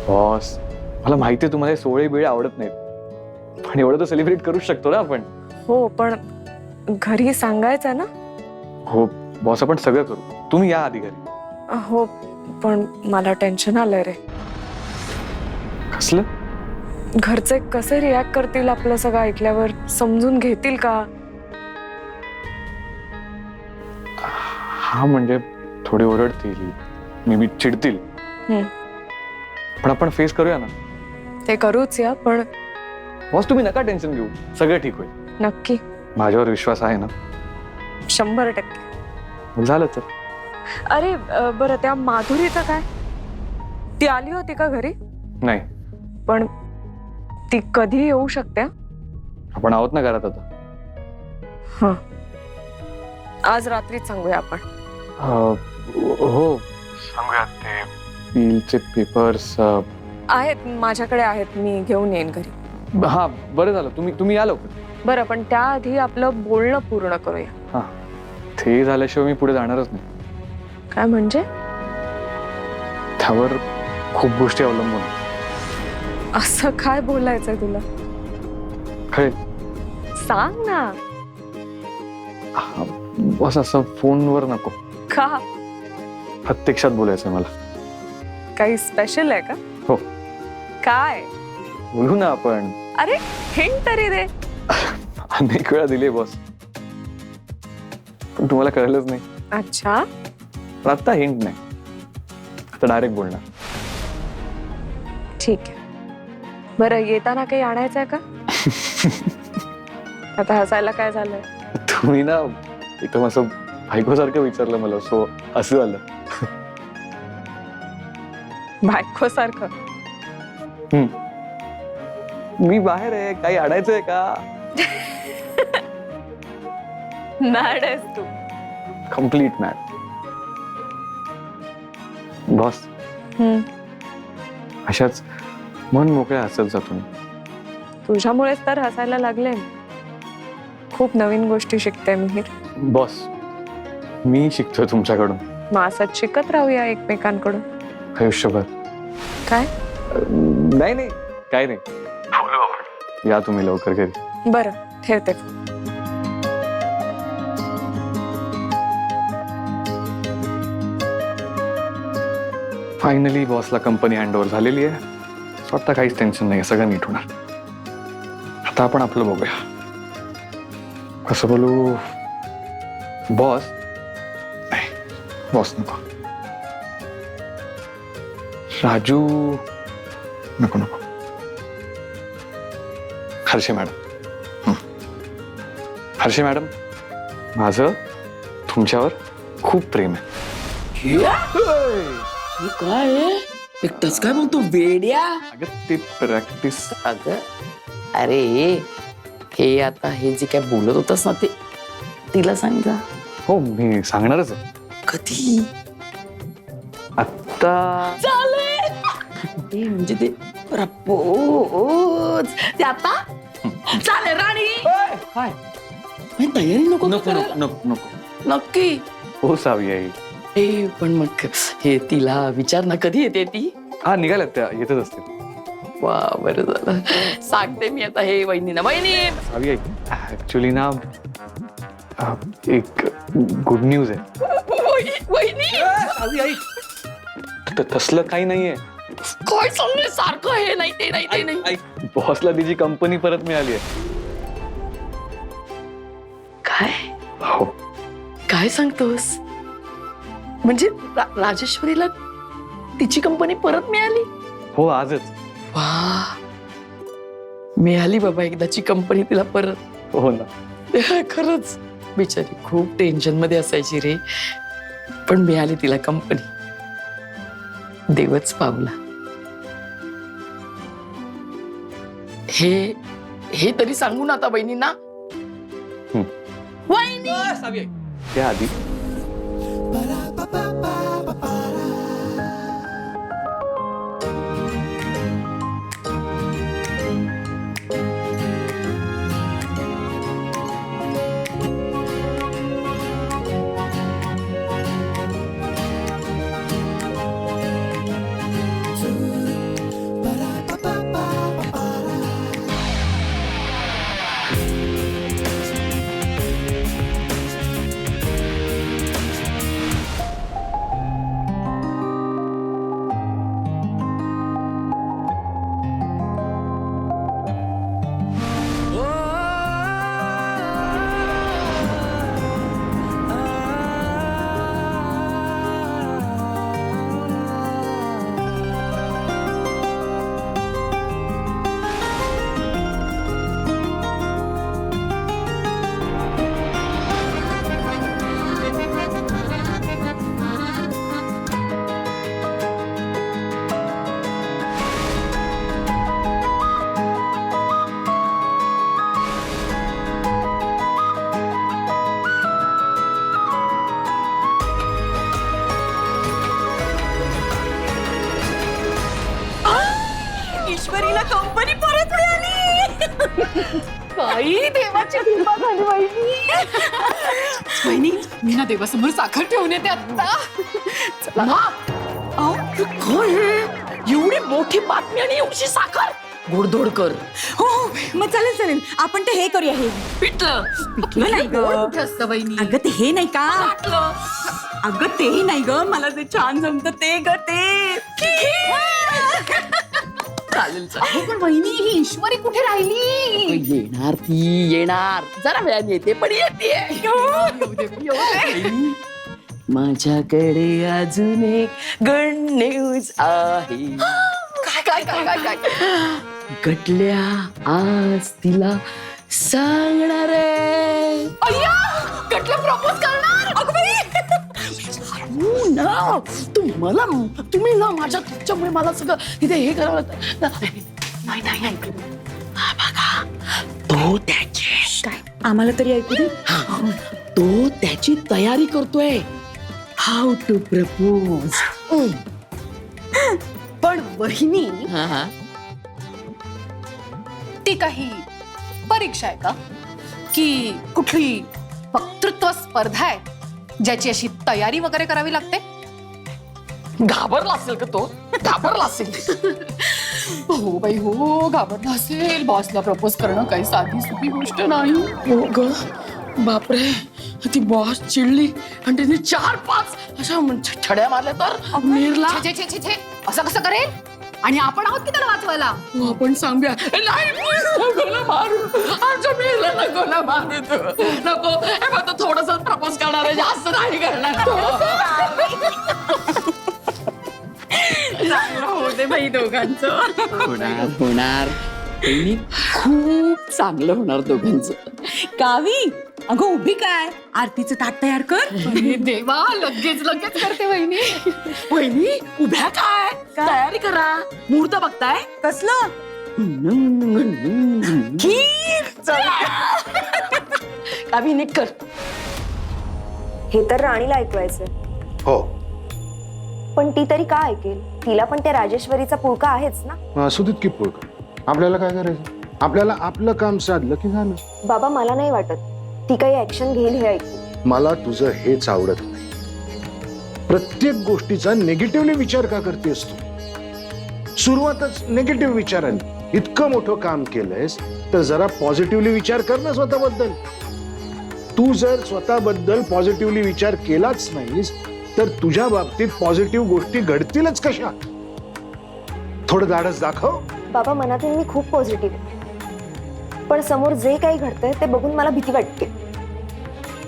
Boss, मला माहिती आहे तुम्हाला सोहळे बिळे आवडत नाहीत, पण एवढं तर सेलिब्रेट करूच शकतो ना आपण. हो, पण घरी सांगायचं ना. हो बॉस, आपण सगळं करू. तुम्ही या आधी घरी. हो, पण मला टेन्शन आलंय रे. कसलं? घरचे कसे रिॲक्ट करतील आपलं सगळं ऐकल्यावर? समजून घेतील का? हा म्हणजे थोडी ओरडतील, मे बी चिडतील, पण आपण फेस करूया ना. ते करूच या, पण बॉस तुम्ही नका टेन्शन घेऊ, सगळं ठीक होईल. नक्की माझ्यावर विश्वास आहे ना. 100%. झालं तर. अरे बरं, त्या माधुरीचं काय? ती आली होती का घरी? नाही, पण ती कधी येऊ शकते? आपण आहोत ना घरात आता. हा, आज रात्रीच सांगूया आपण. हो सांगूयात. ते बिलचे पेपर्स आहेत माझ्याकडे, आहेत, मी घेऊन येईन घरी. हा बरं झालं, तुम्ही या लवकर. बरं, पण त्याआधी आपलं बोलणं पूर्ण करूया. हा, ते झाल्याशिवाय मी पुढे जाणारच नाही. काय म्हणजे? त्यावर खूप गोष्टी अवलंबून आहेत. असं काय बोलायचंय तुला? कळेल. सांग ना. बस असं फोनवर नको, का? प्रत्यक्षात बोलायचं मला. काही स्पेशल आहे का? हो. काय? बोलू ना आपण. अरे हिंट तरी दे. अनेक वेळा दिली बॉस, पण तुम्हाला कळलंच नाही. अच्छा, पण आता हिंट नाही, आता डायरेक्ट बोलणार. ठीक आहे. बरं, येताना काही आणायचंय का? आता हसायला काय झालंय? तुम्ही ना एकदम असं बायकोसारखं विचारलं मला, सो असं झालं. बायको सारखं? मी बाहेर आहे, काही आणायचंय का? मॅड आहेस तू. Complete mad. बॉस, अशाच मन मोकळ्या हसत जातो मी. तुझ्यामुळेच तर हसायला लागले. खूप नवीन गोष्टी शिकते मी. बॉस, मी शिकतोय तुमच्याकडून. मग असंच शिकत राहूया एकमेकांकडून. आयुष्यभर. काय? नाही नाही, काय नाही. बोलू आपण. या तुम्ही लवकर घरी. बरं, ठेवते. फायनली बॉसला कंपनी हँडओव्हर झालेली आहे. स्वतः काहीच टेन्शन नाही, सगळं नीट होणार. आता आपण आपलं बघूया. कसं बोलू? बॉस? नाही, बॉस नको. राजू नको नको. Hershey madam. हर्षे मॅडम, माझं तुमच्यावर खूप प्रेम आहे. काय एकटाच काय म्हणतो वेड्या? अगं ते प्रॅक्टिस. अगं अरे, हे आता हे जे काय बोलत होतास ना, ते तिला सांग जा. हो, मी सांगणारच आहे. कधी? आत्ता. ते म्हणजे ते प्रपोज ते आता चालेल राणी. काय? तयारी नको नको करायला? नको नको. नक्की? हो सावी आई. ए पण मग हे तिला विचार ना, कधी येते ती? हा, निघाल्यात त्या, येतच असतील. वा, बरं झालं. सांगते मी आता हे वहिनीना. वहिनी, सावी आई, ऍक्च्युली ना एक गुड न्यूज आहे. वहिनी सावी आई, तसलं काही नाहीये. काय चाललंय सारखं? हे नाही ते नाही ते नाही. बॉसला तिची कंपनी परत मिळाली आहे. काय हो. काय सांगतोस? म्हणजे राजेश्वरीला तिची कंपनी परत मिळाली? हो, आजच. वा, मिळाली बाबा एकदाची कंपनी तिला परत. हो ना. खरंच बिचारी खूप टेन्शन मध्ये असायची रे, पण मिळाली तिला कंपनी. देवच पावला. हे तरी सांगू ना आता बहिणींना. वहिनी, त्या आधी कंपनी परत मिळाली. काही देवाची कृपा झाली वहिनी. वहिनी मी ना देवासमोर साखर ठेवून येते आता. चला ना. अहो, काय हे? एवढी मोठी बातमी आणि एवढी साखर गोडधोड कर. हो हो मग चालेल चालेल आपण ते हे करूया हे पिठलं पिठलं नाही ग असतं वहिनी. अगं ते हे नाही का वाटलं. अगं तेही नाही ग मला जे छान जमत ते ग ते चालेल चालेल. पण वहिनी ही ईश्वरी कुठे राहिली. येणार ती येणार. जरा वेळाने येते पण येते. माझ्याकडे अजून एक गुड न्यूज आहे. काय काय काय काय काय गटल्या आज तिला सांगणार आहे. अय्या गटलं प्रपोज करणार अगं बाई. ना तुम्ही ना माझ्या तुमच्यामुळे मला सगळं तिथे हे करावं लागतं. नाही नाही ऐकलं. हा बघा तो त्याची काय आम्हाला तरी ऐकू दे. तो त्याची तयारी करतोय. How to propose. पण वहिनी ती काही परीक्षा आहे का की कुठली वक्तृत्व स्पर्धा आहे ज्याची अशी तयारी वगैरे करावी लागते. घाबरला असेल का तो. घाबरला असेल. हो बाई हो घाबरला असेल. बॉसला प्रपोज करणं काही साधी सोपी गोष्ट नाही. हो ग बापरे. ती बॉस चिडली आणि तिने 4-5 अशा छड्या मारल्या तर मीरला. छे छे छे छे असं कसं करेल. आणि आपण आहोत की त्याला वाचवायला. आपण सांगूया नाही please, नको ना मारू. आमच्या मीरला नको ना मारू तू. नको हे बघ तो थोडस प्रपोज करणार आहे जास्त नाही करणार तो. होते बाई दोघांचं. होणार होणार. वहिनी, खूप चांगलं होणार दोघांचं. कावी अगं उभी काय आरतीचं ताट तयार कर. देवा लगेच लगेच करते वहिनी. वहिनी उभ्या काय तयारी करा. मुहूर्त बघताय कसलं कावी नीट कर. हे तर राणीला ऐकवायचंय हो पण ती तरी का ऐकेल. तिला पण त्या राजेश्वरीचा पुळका आहेच ना. असू देत की पुळका. आपल्याला काय करायचं. आपल्याला आपलं काम साधलं की झालं. बाबा मला नाही वाटत ती काही ऍक्शन घेईल हे ऐकून. मला तुझं हेच आवडत नाही. प्रत्येक गोष्टीचा निगेटिव्हली विचार का करतेस तू. सुरुवातच निगेटिव्ह विचाराने. इतकं मोठं काम केलंयस तर जरा पॉझिटिव्हली विचार कर ना स्वतःबद्दल. तू जर स्वतःबद्दल पॉझिटिव्हली विचार केलाच नाहीस तर तुझ्या बाबतीत पॉझिटिव्ह गोष्टी घडतीलच कशा. थोडं धाडस दाखव. बाबा मनातून मी खूप पॉझिटिव्ह आहे पण समोर जे काही घडतंय ते बघून मला भीती वाटते.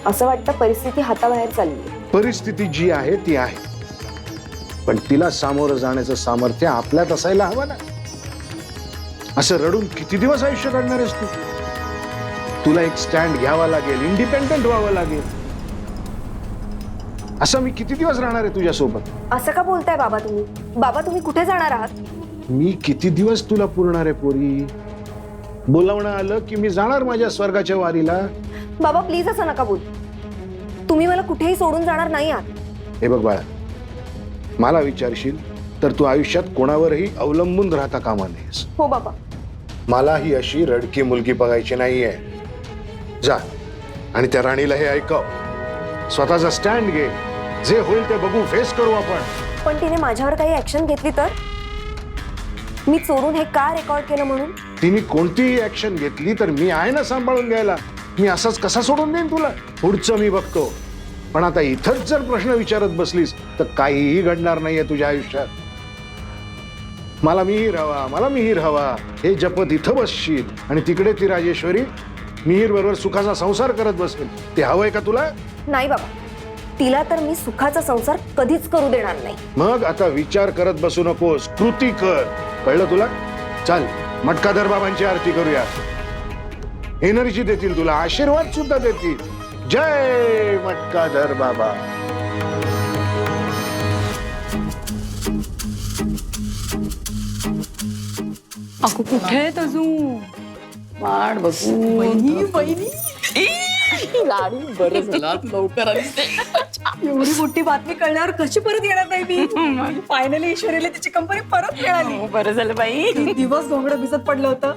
असं वाटतं परिस्थिती हाताबाहेर चालली. परिस्थिती जी आहे ती आहे पण तिला सामोरं जाण्याचं सामर्थ्य आपल्यात असायला हवं ना. असं रडून किती दिवस आयुष्य काढणार आहेस तू. तुला एक स्टँड घ्यावा लागेल. इंडिपेंडेंट व्हावं लागेल. असं मी किती दिवस राहणार आहे तुझ्यासोबत. असं का बोलताय बाबा तुम्ही. बाबा तुम्ही कुठे जाणार आहात. मी किती दिवस तुला पुरणार आहे पोरी. बोलावणं आलं की मी जाणार माझ्या स्वर्गाच्या वारीला. बाबा प्लीज असं नका बोल. तुम्ही मला कुठेही सोडून जाणार नाही आहात. हे बघ बाळा मला विचारशील तर तू आयुष्यात कोणावरही अवलंबून राहता कामा नयेस. हो बाबा. मला ही अशी रडकी मुलगी बघायची नाहीये. जा आणि त्या राणीला हे ऐकव. स्वतःचा स्टँड घे. जे होईल ते बघू. फेस करू आपण. पण तिने माझ्यावर काही ऍक्शन घेतली तर. मी चोरून हे का रेकॉर्ड केलं म्हणून. तिने कोणतीही ऍक्शन घेतली तर मी आहे ना सांभाळून घ्यायला. मी असाच कसा सोडून देईन तुला. पुढचं मी बघतो. पण आता इथंच जर प्रश्न विचारत बसलीस तर काहीही घडणार नाहीये तुझ्या आयुष्यात. मला मिहीर हवा. मला मिहीर हवा हे जपत इथं बसशील आणि तिकडे ती राजेश्वरी मिहीर बरोबर सुखाचा संसार करत बसेल. ते हवंय का तुला. नाही बाबा तिला तर मी सुखाचा संसार कधीच करू देणार नाही. मग आता विचार करत बसू नकोस. कृती कर. कळलं तुला. चल मटकाधर बाबांची आरती करूया. एनर्जी देतील तुला. आशीर्वाद सुद्धा देतील. जय मटकाधर बाबा. अगं कुठे आहेत अजून. वाट बघू. वहिनी वहिनी राणी बरं झालं आज लवकर आलीस ते. एवढी मोठी बातमी कळल्यावर कशी परत येणार नाही मी फायनली ईश्वरीला तिची कंपनी परत मिळाली. बरं झालं बाई. किती दिवस घोंगडं भिजत पडलं होतं.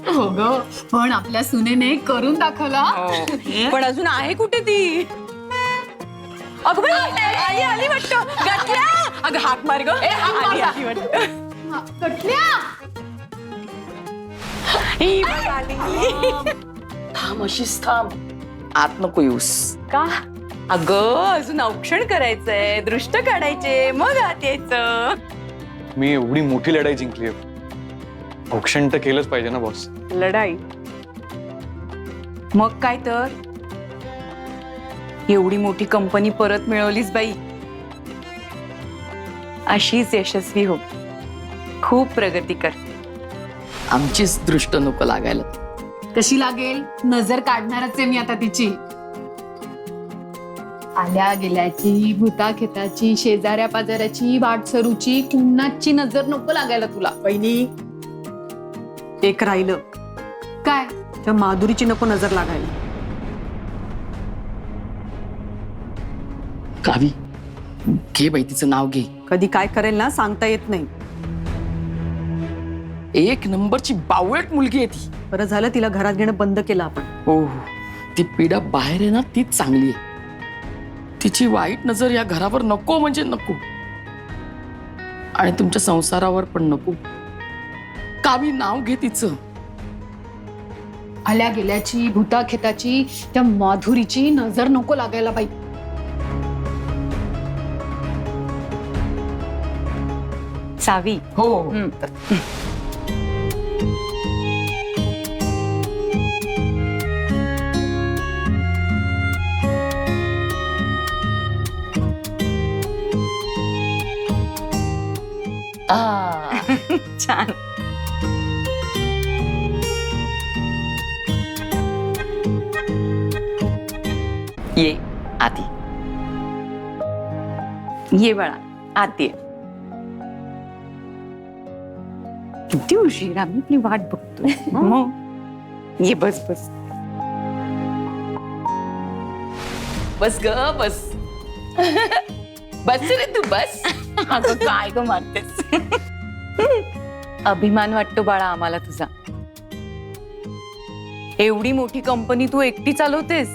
हो ग, पण आपल्या सुनेने करून दाखवला. पण अजून आहे कुठे ती? अगं बाई, आली आली वाटतं. गटल्या! अगं हाक मार ग. आली आली वाटतं. कटल्या ही बघ आली. थांब अशीच थांब. आत नको येऊस. का? अगं अजून औक्षण करायचंय, दृष्ट काढायचे, मग आत यायचं. मी एवढी मोठी लढाई जिंकली आहे, औक्षण तर केलंच पाहिजे ना बॉस. लढाई मग काय तर एवढी मोठी कंपनी परत मिळवलीस बाई. अशीच यशस्वी हो, खूप प्रगती कर. आमचीच दृष्ट नको लागायला. कशी लागेल? नजर काढणारच आहे मी आता तिची. आल्या गेल्याची, भूताखेताची, शेजाऱ्या पाजाऱ्याची, वाटसरूची, कुणाची नजर नको लागायला तुला. बहिणी एक राहिलं, काय? त्या माधुरीची नको नजर लागायला. कावी घे बाई तिचं नाव घे. कधी काय करेल ना सांगता येत नाही. एक नंबरची बावळट मुलगी आहे ती. बरं झालं तिला घरात घेणं बंद केलं आपण. हो, ती पिढा बाहेर आहे ना तीच चांगली आहे. तिची वाईट नजर या घरावर नको म्हणजे नको, आणि तुमच्या संसारावर पण नको. कावी नाव घे तिचं. आल्या गेल्याची, भूताखेताची, त्या माधुरीची नजर नको लागायला बाई. सावी. हो. छान. ये आधी. ये बाळा आत ये. किती उशीर आम्ही आपली वाट बघतो. मग ये बस बस. बस ग बस. बस रे तू बस. अगं काय ग मारतेस. अभिमान वाटतो बाळा आम्हाला तुझा. एवढी मोठी कंपनी तू एकटी चालवतेस.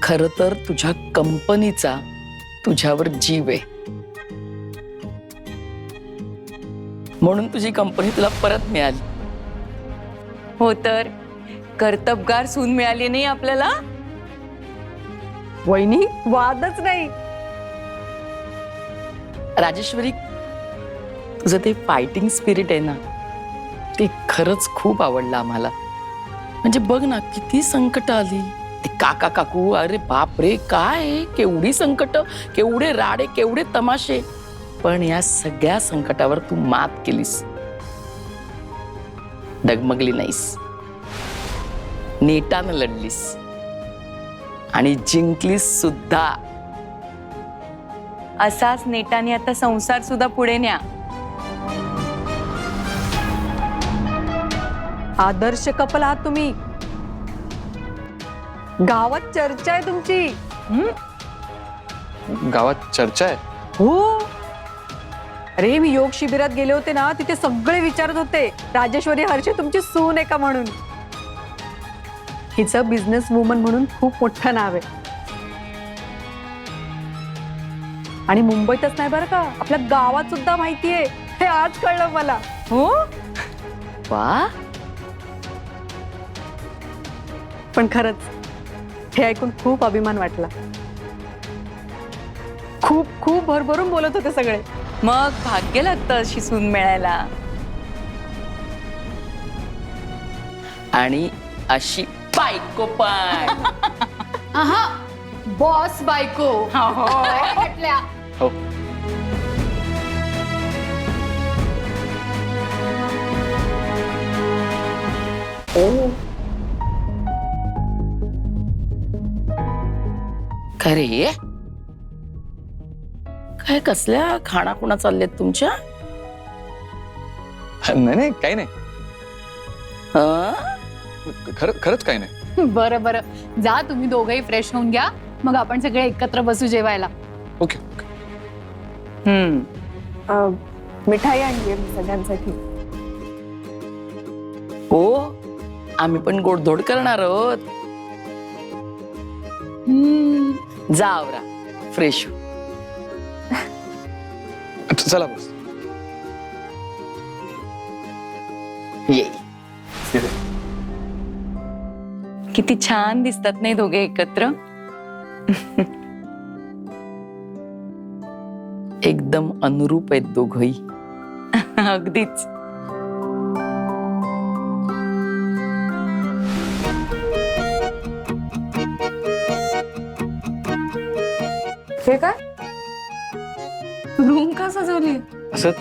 खर तर तुझ्या कंपनीचा तुझ्यावर जीव आहे, म्हणून तुझी कंपनी तुला परत मिळाली. हो तर कर्तबगार सून मिळाली नाही आपल्याला. वहिनी वादच नाही. राजेश्वरी, तुझं ते फायटिंग स्पिरिट आहे ना, ते खरंच खूप आवडलं आम्हाला. म्हणजे बघ ना, किती संकट आली. ते काका काकू, अरे बाप रे, काय केवढी संकट, केवढे राडे, केवढे तमाशे, पण या सगळ्या संकटावर तू मात केलीस. डगमगली नाहीस, नेटानं लढलीस आणि जिंकलीस सुद्धा. असाच नेटाने आता संसार सुद्धा पुढे न्या. आदर्श कपल आहात तुम्ही. गावात चर्चा आहे तुमची. गावात चर्चा आहे. हो. अरे मी योग शिबिरात गेले होते ना, तिथे सगळे विचारत होते राजेश्वरी हर्षे तुमची सून आहे का म्हणून. हिचं बिझनेस वुमन म्हणून खूप मोठं नाव आहे. आणि मुंबईतच नाही बरं का, आपल्या गावात सुद्धा माहिती आहे. हे आज कळलं मला. हो. वा. पण खरंच हे ऐकून खूप अभिमान वाटला. खूप खूप भरभरून बोलत होते सगळे. मग भाग्य लागतं अशी सून मिळायला. आणि अशी बायको पण. आहा, बॉस बायको. काय म्हटल्या? हो. खरे काय कसल्या खाणाखुणा चालल्यात तुमच्या? नाही नाही काही नाही. हं? खरंच काही नाही. बरं बरं, जा तुम्ही दोघंही फ्रेश होऊन घ्या, मग आपण सगळे एकत्र बसू जेवायला. ओके. मिठाई आणली मी सगळ्यांसाठी. हो, आम्ही पण गोडधोड करणार आहोत. जा आवरा, फ्रेश हो. चला बस. ये. येते. किती छान दिसतात नाही दोघे एकत्र. एकदम अनुरूप आहेत दोघही. अगदीच. हे काय रूम का सजवली? असंच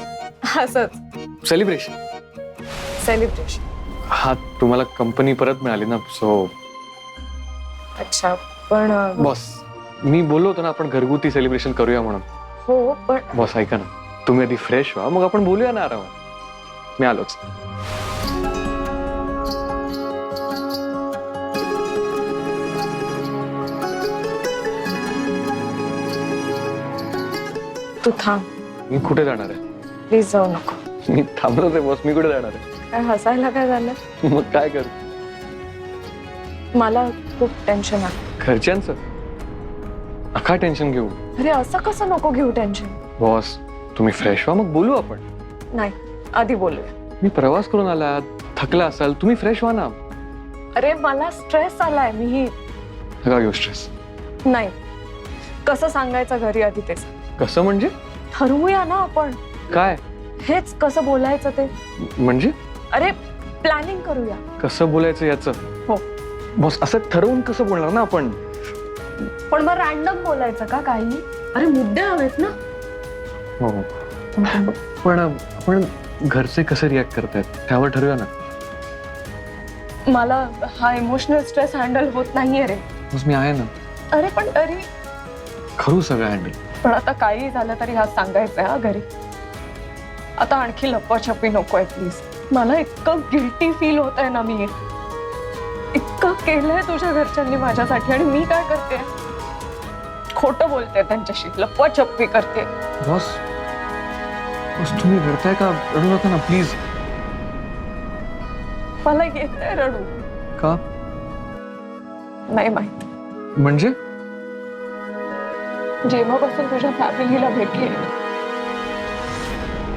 असंच सेलिब्रेशन. सेलिब्रेशन. हा, तुम्हाला कंपनी परत मिळाली ना, सो अच्छा, पण बॉस मी बोललो होतो ना आपण घरगुती सेलिब्रेशन करूया म्हणून. हो, पण बॉस ऐका ना, तुम्ही आधी फ्रेश व्हा, मग आपण बोलूया ना आरामात. मी आलोच. तू थांब, मी कुठे जाणार आहे? प्लीज जाऊ नको. मी थांबलोच आहे बॉस, मी कुठे जाणार आहे? काय हसायला काय झालं? मग काय करू? मला खूप टेन्शन आहे. घरच्यांचं नका टेन्शन घेऊ. अरे असं कसं नको घेऊ टेन्शन. बॉस तुम्ही फ्रेश व्हा, मग बोलू आपण. नाही, आधी बोलूया. मी प्रवास करून आला, थकला असाल, तुम्ही फ्रेश व्हा ना. अरे मला स्ट्रेस आलाय. मी नका घेऊ स्ट्रेस. नाही, कसं सांगायचं घरी आधी तेच कसं म्हणजे? ठरवूया ना आपण. काय हेच कसं बोलायचं ते. म्हणजे? अरे प्लॅनिंग करूया. कसं बोलायचं याचं? हो. बॉस असं ठरवून कसं बोलणार ना आपण? पण मग रॅन्डम बोलायचं का काही? अरे मुद्दे हवेत ना. हो. पण आपण घरचे कसं रिॲक्ट करतायत त्यावर ठरवूया ना. मला हा इमोशनल स्ट्रेस हँडल होत नाहीये रे. बस मी आहे ना, अरे पण तरी करू सगळं हँडल. पण आता काही झालं तरी हा सांगायचंय हा घरी. आता आणखी लपवाछपी नकोय प्लीज. मला इतकं गिल्टी फील होत आहे ना. मी इतकं केलंय तुझ्या घरच्यांनी माझ्यासाठी, आणि मी काय करते? खोटं बोलते त्यांच्याशी, लपवाछपी करते. बॉस बॉस तुम्ही रडताय का? रडू नका ना प्लीज. मला येतंय रडू. का? नाही माहित. म्हणजे? जेव्हापासून तुझ्या फॅमिलीला भेटली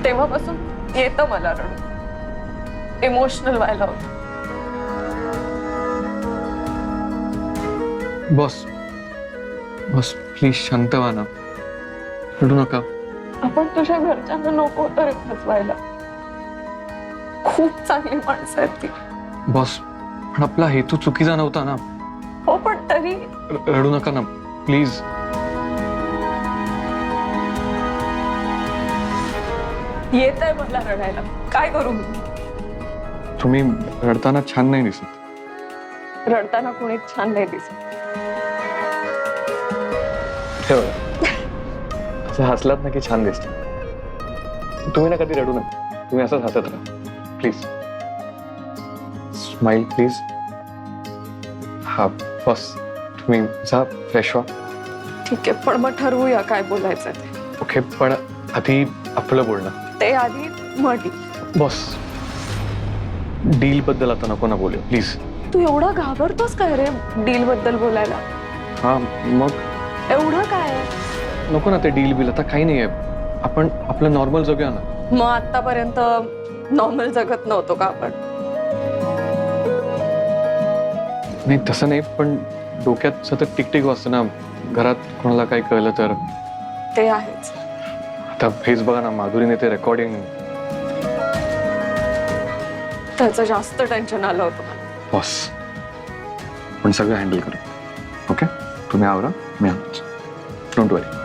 तेव्हापासून येतं मला रडू. इमोशनल व्हायला होतं. बॉस बॉस प्लीज शांत व्हा ना, रडू नका. आपण तुझ्या घरच्यांना नको तर फसवायला. खूप चांगली माणसं आहेत ती. बॉस पण आपला हेतू चुकीचा नव्हता ना. हो, पण तरी रडू नका ना प्लीज. येतंय मला रडायला. काय करू मी? तुम्ही रडताना छान नाही दिसत. रडताना कोणीच छान नाही दिसत. ठेव असं हसलात ना की छान दिसत. तुम्ही ना कधी रडू नका, तुम्ही असंच हसत राहा प्लीज. Smile please. हा बस तुम्ही जा फ्रेश व्हा. ठीक आहे, पण मग ठरवूया काय बोलायचं ते. ओके, पण आधी आपलं बोलणं. ते आधी मटी. बॉस डील बद्दल आता नको ना बोलू प्लीज. तू एवढा घाबरतोस काय रे डील बद्दल बोलायला? हा मग एवढं काय? नको ना ते डील बिल. आता काही नाहीये, आपण आपलं नॉर्मल जगूया ना. मग आतापर्यंत नॉर्मल जगत नव्हतो का आपण? नाही तसं नाही, पण डोक्यात सतत टिकटिक वाजतं ना. घरात कोणाला काही कळलं तर. ते आहेच. आता हेच बघा ना, माधुरीने ते रेकॉर्डिंग. त्याचं जास्त टेन्शन आलं होतं मला. बॉस पण सगळं हँडल करू. ओके तुम्ही आवरा, मी आलोच. डोंट वरी.